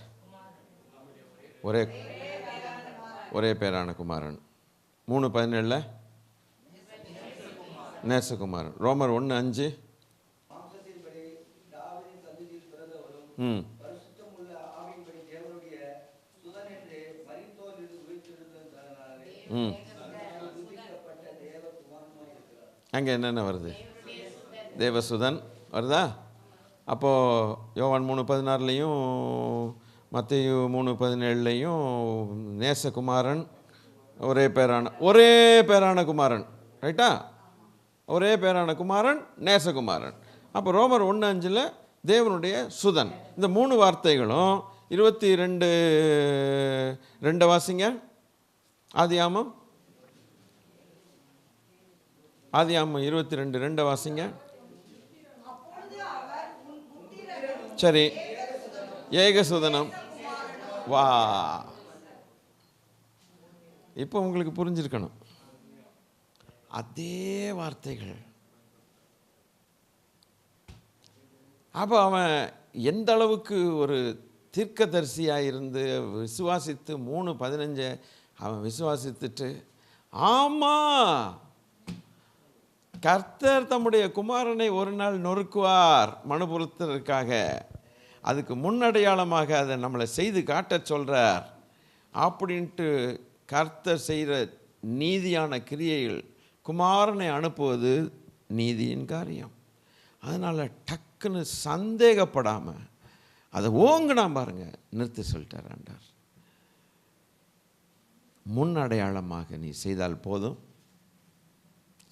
ஒரே பேரான குமாரன். 3:17 நேசகுமாரன். ரோமர் 1:5 அங்கே என்னென்ன வருது? தேவசுதன் வருதா? அப்போது யோவான் 3:16 மத்தேயு 3:17 நேசகுமாரன், ஒரே பேரான குமாரன். ரைட்டா? ஒரே பேரான குமாரன், நேசகுமாரன். அப்போ ரோமர் 1:5 தேவனுடைய சுதன். இந்த 3 வார்த்தைகளும் 22:2 வாசிங்க. ஆதியாமம் 22:2 வாசிங்க. சரி, ஏகசுதனம். வா, இப்போ உங்களுக்கு புரிஞ்சிருக்கணும். அதே வார்த்தைகள். அப்போ அவன் எந்த அளவுக்கு ஒரு தீர்க்கதரிசியாக இருந்து விசுவாசித்து 3:15 அவன் விசுவாசித்துட்டு, ஆமாம் கர்த்தர் தம்முடைய குமாரனை ஒரு நாள் நொறுக்குவார் மனுபுரத்திற்காக, அதுக்கு முன்னடையாளமாக அதை நம்மளை செய்து காட்ட சொல்கிறார் அப்படின்ட்டு கர்த்தர் செய்கிற நீதியான கிரியைகள், குமாரனை அனுப்புவது நீதியின் காரியம். அதனால் டக்குன்னு சந்தேகப்படாமல் அதை ஓங்குனா பாருங்க, நிறுத்தி சொல்லிட்டார் ஆண்டார். முன் அடையாளமாக நீ செய்தால் போதும்,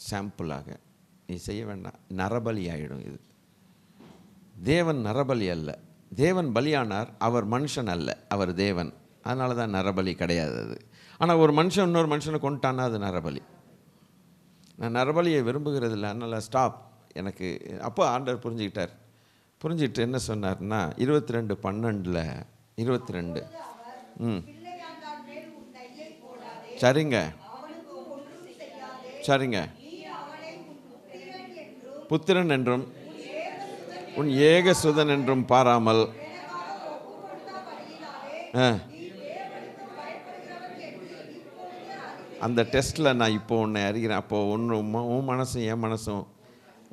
சாம்பிளாக நீ செய்ய வேண்டாம். நரபலி ஆகிடும் இது. தேவன் நரபலி அல்ல. தேவன் பலியானார், அவர் மனுஷன் அல்ல, அவர் தேவன். அதனால தான் நரபலி கிடையாது அது. ஆனால் ஒரு மனுஷன் இன்னொரு மனுஷனை கொண்டுட்டான்னா அது நரபலி. நான் நரபலியை விரும்புகிறது இல்லை, அதனால் ஸ்டாப். எனக்கு அப்போ ஆண்டவர் புரிஞ்சுக்கிட்டு என்ன சொன்னார்னா 22:12 22 சரிங்க புத்திரன் என்றும் உன் ஏகசுதன் என்றும் பாராமல் அந்த டெஸ்ட்டில் நான் இப்போ ஒன்று அறிகிறேன். அப்போது உன் மனசும் என் மனசும்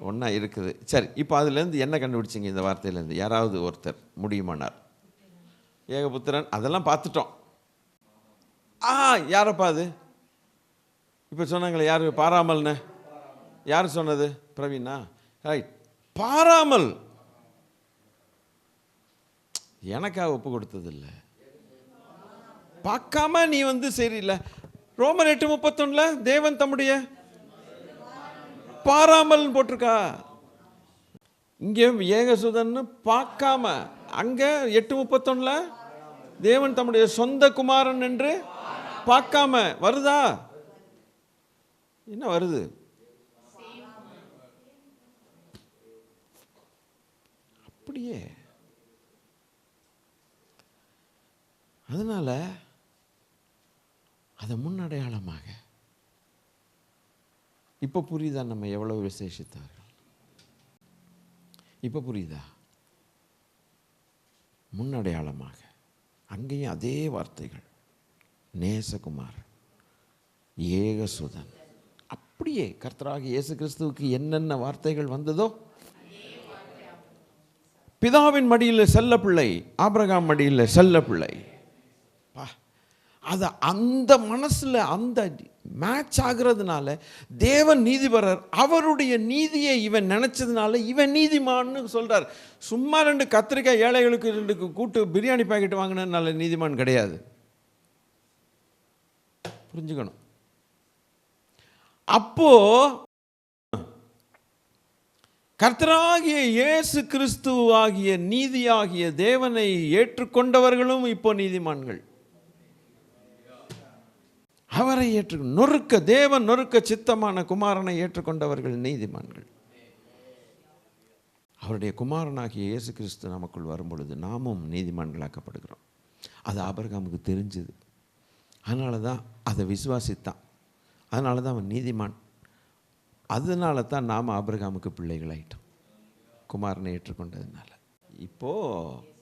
ஒன்றா இருக்குது. சரி, இப்போ அதுலேருந்து என்ன கண்டுபிடிச்சிங்க? இந்த வார்த்தையிலேருந்து யாராவது ஒருத்தர் முடியுமானார்? ஏகபுத்திரன் அதெல்லாம் பார்த்துட்டோம். யாரப்பா அது இப்போ சொன்னாங்களே, யார் பாராமல்னு? யார் சொன்னது? பிரவீனா? ரைட். பாராமல் எனக்காக ஒப்பு கொடுத்தது இல்லை. பார்க்காம நீ சரியில்லை. ரோமர் 8:31 தேவன் தம்முடைய பாராமல் போட்டிருக்கா. இங்கே ஏகசுதன்னு பார்க்காம, அங்க 8:31 தேவன் தம்முடைய சொந்த குமாரன் என்று பார்க்காம வருதா? என்ன வருது? அப்படியே. அதனால அதை முன்னடையாளமாக இப்போ புரியுதா நம்ம எவ்வளவு விசேஷித்தார்கள்? இப்போ புரியுதா? முன்னடையாளமாக அங்கேயும் அதே வார்த்தைகள், நேசகுமார், ஏகசுதன். அப்படியே கர்த்தராகிய இயேசு கிறிஸ்துவுக்கு என்னென்ன வார்த்தைகள் வந்ததோ, பிதாவின் மடியில் செல்ல பிள்ளை, ஆபிரகாம் மடியில் செல்ல பிள்ளை, அது அந்த மனசில் அந்த மேட்ச் ஆகிறதுனால தேவன் நீதிபரர். அவருடைய நீதியை இவன் நினைச்சதுனால இவன் நீதிமான்னு சொல்றார். சும்மா 2 கத்திரிக்காய் ஏழைகளுக்கு 2 கூட்டு பிரியாணி பாக்கெட் வாங்கினால நீதிமான் கிடையாது. புரிஞ்சுக்கணும். அப்போ கர்த்தராகிய இயேசு கிறிஸ்து ஆகிய நீதியாகிய தேவனை ஏற்றுக்கொண்டவர்களும் இப்போ நீதிமான்கள். அவரை நொறுக்க தேவன் நொறுக்க சித்தமான குமாரனை ஏற்றுக்கொண்டவர்கள் நீதிமான்கள். அவருடைய குமாரனாகிய இயேசு கிறிஸ்து நமக்குள் வரும் பொழுது நாமும் நீதிமான்களாக்கப்படுகிறோம். அது ஆபிரகாமுக்கு தெரிஞ்சது. அதனால தான் அதை விசுவாசித்தான். அதனால தான் அவன் நீதிமான். அதனால தான் நாம் ஆபிரகாமுக்கு பிள்ளைகளாயிட்டோம், குமாரனை ஏற்றுக்கொண்டதுனால. இப்போது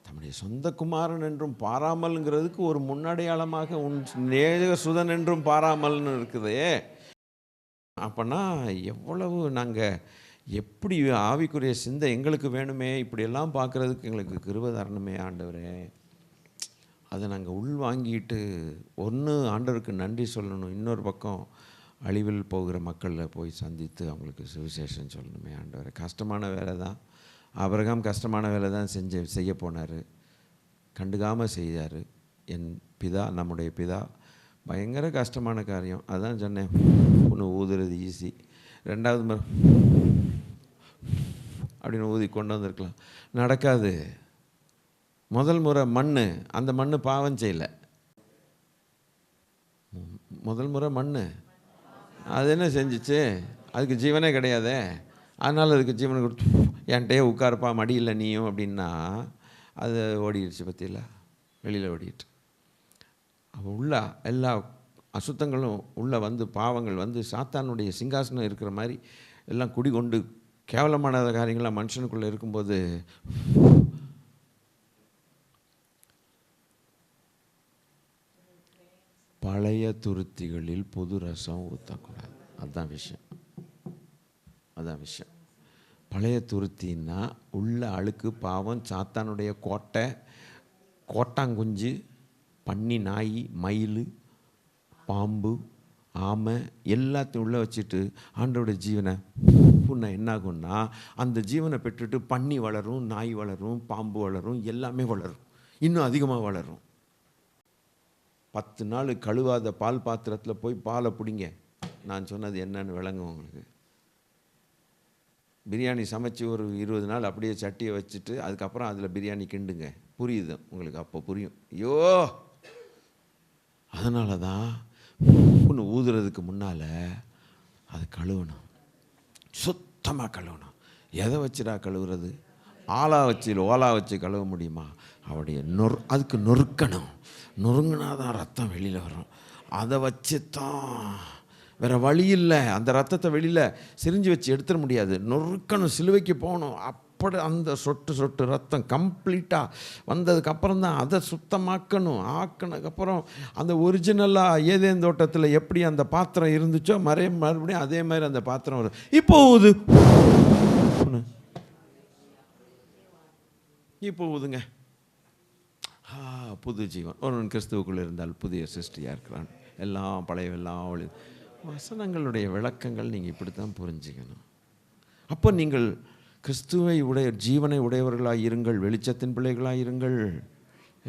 தம்முடைய சொந்த குமாரன் என்றும் பாராமல்ங்கிறதுக்கு ஒரு முன்னடையாளமாக உன் நேசசுதன் என்றும் பாராமல்னு இருக்குது. அப்போனா எவ்வளவு நாங்கள் எப்படி ஆவிக்குரிய சிந்தை எங்களுக்கு வேணுமே, இப்படியெல்லாம் பார்க்குறதுக்கு எங்களுக்கு கிருபை தரணுமே ஆண்டவரே. அதை நாங்கள் உள் வாங்கிட்டு ஒன்று ஆண்டவருக்கு நன்றி சொல்லணும், இன்னொரு பக்கம் அழிவில் போகிற மக்களில் போய் சந்தித்து அவங்களுக்கு சுவிசேஷம் சொல்லணுமே ஆண்டவரே. கஷ்டமான வேலை தான். ஆபிரகாம் கஷ்டமான வேலை தான் செய்ய போனார், கண்டுக்காமல் செய்தார். என் பிதா, நம்முடைய பிதா பயங்கர கஷ்டமான காரியம். அதான் சொன்னேன், ஒன்று ஊதுறது ஈஸி, 2வது முறை அப்படின்னு ஊதி கொண்டு வந்திருக்கலாம், நடக்காது. முதல் முறை மண், அந்த மண் பாவம் செய்யலை. முதல் முறை மண் அது என்ன செஞ்சிச்சு? அதுக்கு ஜீவனே கிடையாதே. அதனால் அதுக்கு ஜீவனை கொடுத்து என்கிட்டயே உட்காருப்பா மடியில் நீயும் அப்படின்னா அது ஓடிடுச்சு. பற்றியில் வெளியில் ஓடிட்டு அவள் உள்ள எல்லா அசுத்தங்களும் உள்ளே பாவங்கள் சாத்தானுடைய சிங்காசனம் இருக்கிற மாதிரி எல்லாம் குடிகொண்டு கேவலமான காரியங்கள்லாம் மனுஷனுக்குள்ளே இருக்கும்போது பழைய துருத்திகளில் புது ரசம் ஊற்றக்கூடாது. அதுதான் விஷயம். பழைய துருத்தின்னா உள்ள அழுக்கு, பாவம், சாத்தானுடைய கோட்டை, கோட்டாங்குஞ்சு, பன்னி, நாய், மயில், பாம்பு, ஆமை எல்லாத்தையும் உள்ளே வச்சுட்டு ஆண்டவருடைய ஜீவனை புண்ண என்னாகும்னா அந்த ஜீவனை பெற்றுட்டு பன்னி வளரும், நாய் வளரும், பாம்பு வளரும், எல்லாமே வளரும், இன்னும் அதிகமாக வளரும். 10 நாள் கழுவாத பால் பாத்திரத்தில் போய் பாலை பிடிங்க. நான் சொன்னது என்னன்னு விளங்கும் உங்களுக்கு. பிரியாணி சமைச்சு ஒரு 20 நாள் அப்படியே சட்டியை வச்சுட்டு அதுக்கப்புறம் அதில் பிரியாணி கிண்டுங்க. புரியுது உங்களுக்கு? அப்போ புரியும். ஐயோ, அதனால தான் ஒன்று ஊதுறதுக்கு முன்னால் அது கழுவணும், சுத்தமாக கழுவணும். எதை வச்சுடா கழுவுறது? ஓலா வச்சு கழுவ முடியுமா? அவருடைய அதுக்கு நொறுக்கணும். நொறுங்கினாதான் ரத்தம் வெளியில் வரும். அதை வச்சு தான், வேறு வழி இல்லை. அந்த ரத்தத்தை வெளியில் சிரிஞ்சு வச்சு எடுத்துட முடியாது. நொறுக்கணும், சிலுவைக்கு போகணும். அப்படி அந்த சொட்டு ரத்தம் கம்ப்ளீட்டாக வந்ததுக்கப்புறம் தான் அதை சுத்தமாக்கணும். ஆக்கினதுக்கப்புறம் அந்த ஒரிஜினலாக ஏதேன் தோட்டத்தில் எப்படி அந்த பாத்திரம் இருந்துச்சோ மறுபடியும் அதே மாதிரி அந்த பாத்திரம் வரும். இப்போ ஊதுங்க. புது ஜீவன். ஒருவன் கிறிஸ்துவுக்குள் இருந்தால் புதிய சிருஷ்டியாக இருக்கிறான், எல்லாம் பழையவெல்லாம் வசனங்களுடைய விளக்கங்கள் நீங்கள் இப்படி தான் புரிஞ்சுக்கணும். அப்போ நீங்கள் கிறிஸ்துவை ஜீவனை உடையவர்களாக இருங்கள், வெளிச்சத்தின் பிள்ளைகளாக இருங்கள்.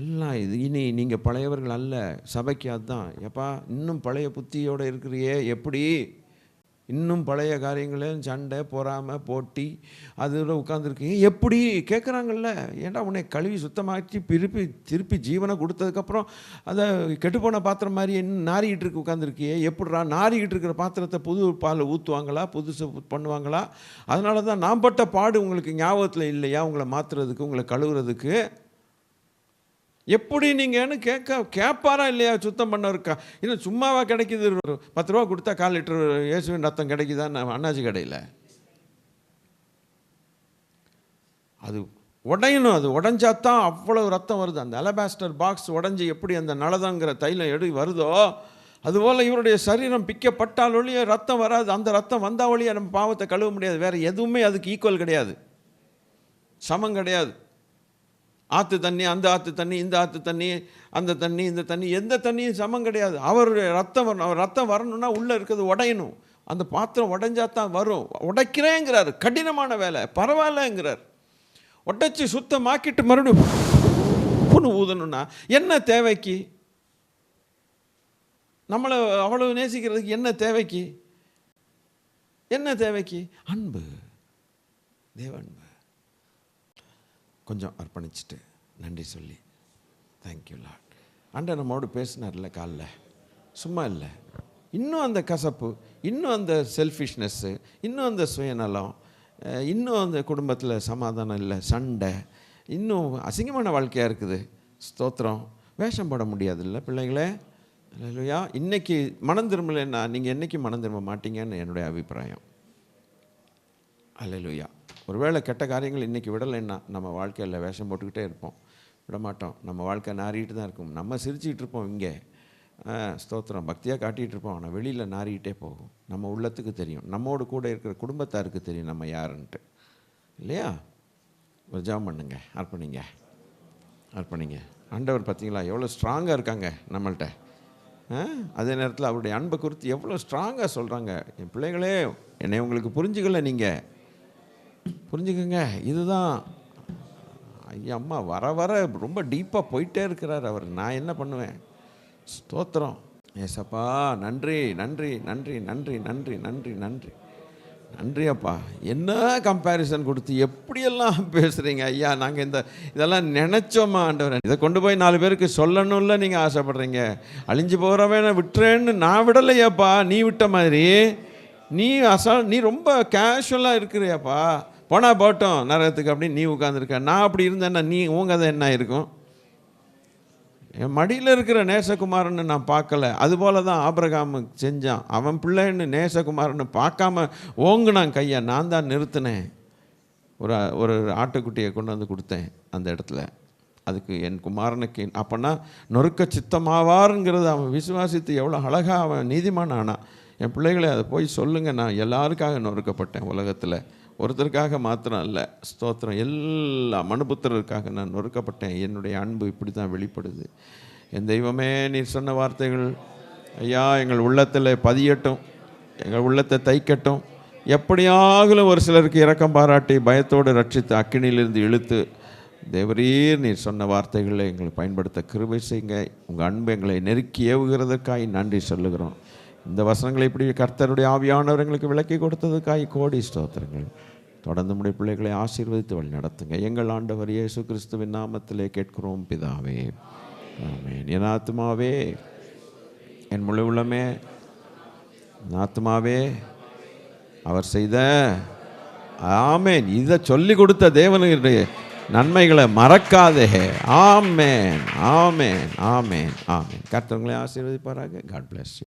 எல்லாம் இது இனி நீங்கள் பழையவர்கள் அல்ல. சபைக்கு அதுதான், எப்பா இன்னும் பழைய புத்தியோடு இருக்கிறியே, எப்படி இன்னும் பழைய காரியங்களே சண்டை பொறாமை போட்டி அதில் உட்காந்துருக்கீங்க எப்படி கேட்குறாங்கல்ல. ஏன்டா உன்னை கழுவி சுத்தமாக்கி திருப்பி ஜீவனை கொடுத்ததுக்கப்புறம் அதை கெட்டுப்போன பாத்திரம் மாதிரி நாரிக்கிட்டு இருக்கு உட்காந்துருக்கியே, எப்படிரா நாரிக்கிட்டு இருக்கிற பாத்திரத்தை புது பால் ஊற்றுவாங்களா, புதுசு பண்ணுவாங்களா? அதனால தான் நான் பட்ட பாடு உங்களுக்கு ஞாபகத்தில் இல்லையா, உங்களை மாற்றுறதுக்கு, உங்களை கழுவுறதுக்கு? எப்படி நீங்கன்னு கேட்பாரா இல்லையா? சுத்தம் பண்ண இருக்கா? இன்னும் சும்மாவா கிடைக்குது? 10 ரூபா கொடுத்தா 1/4 லிட்டர் இயேசுவின் ரத்தம் கிடைக்குதான் அண்ணாச்சி கடையில்? அது உடையணும். அது உடஞ்சாதான் அவ்வளவு ரத்தம் வருது. அந்த அலபாஸ்டர் பாக்ஸ் உடஞ்சி எப்படி அந்த நலதங்கிற தைலம் வருதோ, அதுபோல் இவருடைய சரீரம் பிக்கப்பட்டால் ஒழிய ரத்தம் வராது. அந்த ரத்தம் வந்தால் ஒழிய நம்ம பாவத்தை கழுவ முடியாது. வேறு எதுவுமே அதுக்கு ஈக்குவல் கிடையாது, சமம் கிடையாது. ஆற்று தண்ணி, அந்த ஆற்று தண்ணி, இந்த ஆற்று தண்ணி, அந்த தண்ணி, இந்த தண்ணி, எந்த தண்ணியும் சமம் கிடையாது. அவருடைய ரத்தம் வரணும். அவர் ரத்தம் வரணும்னா உள்ளே இருக்கிறது உடையணும். அந்த பாத்திரம் உடைஞ்சா தான் வரும். உடைக்கிறேங்கிறார், கடினமான வேலை, பரவாயில்லங்கிறார். உடைச்சி சுத்தமாக்கிட்டு மறுபடியும் ஊதணும்னா என்ன தேவைக்கு? நம்மளை அவ்வளவு நேசிக்கிறதுக்கு என்ன தேவைக்கு? என்ன தேவைக்கு? அன்பு, தேவ அன்பு. கொஞ்சம் அர்ப்பணிச்சுட்டு நன்றி சொல்லி, தேங்க்யூ லார்ட். ஆண்டவர் நம்மோடு பேசினார்ல காலைல, சும்மா இல்லை. இன்னும் அந்த கசப்பு, இன்னும் அந்த செல்ஃபிஷ்னஸ்ஸு, இன்னும் அந்த சுயநலம், இன்னும் அந்த குடும்பத்தில் சமாதானம் இல்லை, சண்டை, இன்னும் அசிங்கமான வாழ்க்கையாக இருக்குது. ஸ்தோத்திரம். வேஷம் போட முடியாது இல்லை பிள்ளைங்களே? இல்லையா? இன்றைக்கி மனம் திரும்பலைன்னா நீங்கள் என்றைக்கு மனம் திரும்ப மாட்டீங்கன்னு என்னுடைய அபிப்பிராயம். அல்லேலூயா. ஒருவேளை கெட்ட காரியங்கள் இன்றைக்கி விடலைன்னா நம்ம வாழ்க்கையில் வேஷம் போட்டுக்கிட்டே இருப்போம், விடமாட்டோம். நம்ம வாழ்க்கை நாறிக்கிட்டு தான் இருக்கும். நம்ம சிரிச்சிக்கிட்டு இருப்போம், இங்கே ஸ்தோத்திரம் பக்தியாக காட்டிகிட்டு இருப்போம். ஆனால் வெளியில் நாறிக்கிட்டே போகும். நம்ம உள்ளத்துக்கு தெரியும், நம்மோடு கூட இருக்கிற குடும்பத்தாருக்கு தெரியும் நம்ம யாருன்ட்டு, இல்லையா? ஒரு ஜெபம் பண்ணுங்க, அர்ப்பணிங்க. ஆண்டவர் பார்த்தீங்களா எவ்வளோ ஸ்ட்ராங்காக இருக்காங்க நம்மள்கிட்ட. அதே நேரத்தில் அவருடைய அன்பை குறித்து எவ்வளோ ஸ்ட்ராங்காக சொல்கிறாங்க. என் பிள்ளைகளே, என்னை உங்களுக்கு புரிஞ்சுக்கல, நீங்கள் புரிஞ்சுக்கங்க. இதுதான் ஐயா அம்மா வர ரொம்ப டீப்பாக போயிட்டே இருக்கிறார் அவர். நான் என்ன பண்ணுவேன்? ஸ்தோத்திரம் ஏசப்பா. நன்றி நன்றி நன்றி நன்றி நன்றி நன்றி நன்றி நன்றி அப்பா. என்ன கம்பேரிசன் கொடுத்து எப்படியெல்லாம் பேசுகிறீங்க ஐயா. நாங்கள் இதெல்லாம் நினச்சோமா ஆண்டவர்? இதை கொண்டு போய் 4 பேருக்கு சொல்லணும்ல நீங்கள் ஆசைப்படுறீங்க. அழிஞ்சு போகிறவன விட்டுறேன்னு நான் விடலையாப்பா, நீ விட்ட மாதிரி. நீ ரொம்ப கேஷுவலாக இருக்கிறியாப்பா. போனால் போட்டோம் நரகத்துக்கு அப்படின்னு நீ உட்காந்துருக்க. நான் அப்படி இருந்தேன்னா உங்க அதை என்ன இருக்கும்? என் மடியில் இருக்கிற நேசகுமாரன்னு நான் பார்க்கல. அதுபோல தான் ஆபிரகாமு செஞ்சான். அவன் பிள்ளைன்னு நேசகுமாரன்னு பார்க்காம ஓங்குனான் கையை. நான் தான் நிறுத்தினேன். ஒரு ஆட்டுக்குட்டியை கொண்டு வந்து கொடுத்தேன் அந்த இடத்துல. அதுக்கு என் குமாரனுக்கு அப்போனா நொறுக்க சித்தமாவாருங்கிறது அவன் விசுவாசித்து எவ்வளோ அழகாக அவன் நீதிமான் ஆனான். என் பிள்ளைகளை அதை போய் சொல்லுங்கள், நான் எல்லாருக்காக நொறுக்கப்பட்டேன். உலகத்தில் ஒருத்தருக்காக மாத்திரம் இல்லை. ஸ்தோத்திரம். எல்லா மனுபுத்திரருக்காக நான் நொறுக்கப்பட்டேன். என்னுடைய அன்பு இப்படி தான் வெளிப்படுது. என் தெய்வமே, நீர் சொன்ன வார்த்தைகள் ஐயா எங்கள் உள்ளத்தில் பதியட்டும், எங்கள் உள்ளத்தை தைக்கட்டும். எப்படியாகலும் ஒரு சிலருக்கு இரக்கம் பாராட்டி பயத்தோடு ரட்சித்து அக்கினியிலிருந்து இழுத்து தேவரீர் நீர் சொன்ன வார்த்தைகளை எங்களை பயன்படுத்த கிருபை செய்யுங்க. உங்கள் அன்பு எங்களை நெருக்கி ஏவுகிறதற்காக நன்றி சொல்லுகிறோம். இந்த வசனங்களை இப்படி கர்த்தருடைய ஆவியானவர் எங்களுக்கு விளக்கி கொடுத்ததுக்காக கோடி ஸ்தோத்திரங்கள். தொடர்ந்து நம்முடைய பிள்ளைகளை ஆசீர்வதித்து வழி நடத்துங்க. எங்கள் ஆண்டவர் இயேசு கிறிஸ்துவின் நாமத்திலே கேட்கிறோம் பிதாவே, ஆமென். என் ஆத்துமாவே, என் முழு உள்ளமே, என் ஆத்துமாவே அவர் செய்த ஆமென். இதை சொல்லி கொடுத்த தேவனுடைய நன்மைகளை மறக்காதே. ஆமென், ஆமென், ஆமென், ஆமென். கர்த்தர் உங்களை ஆசீர்வதிப்பாராக. God bless you.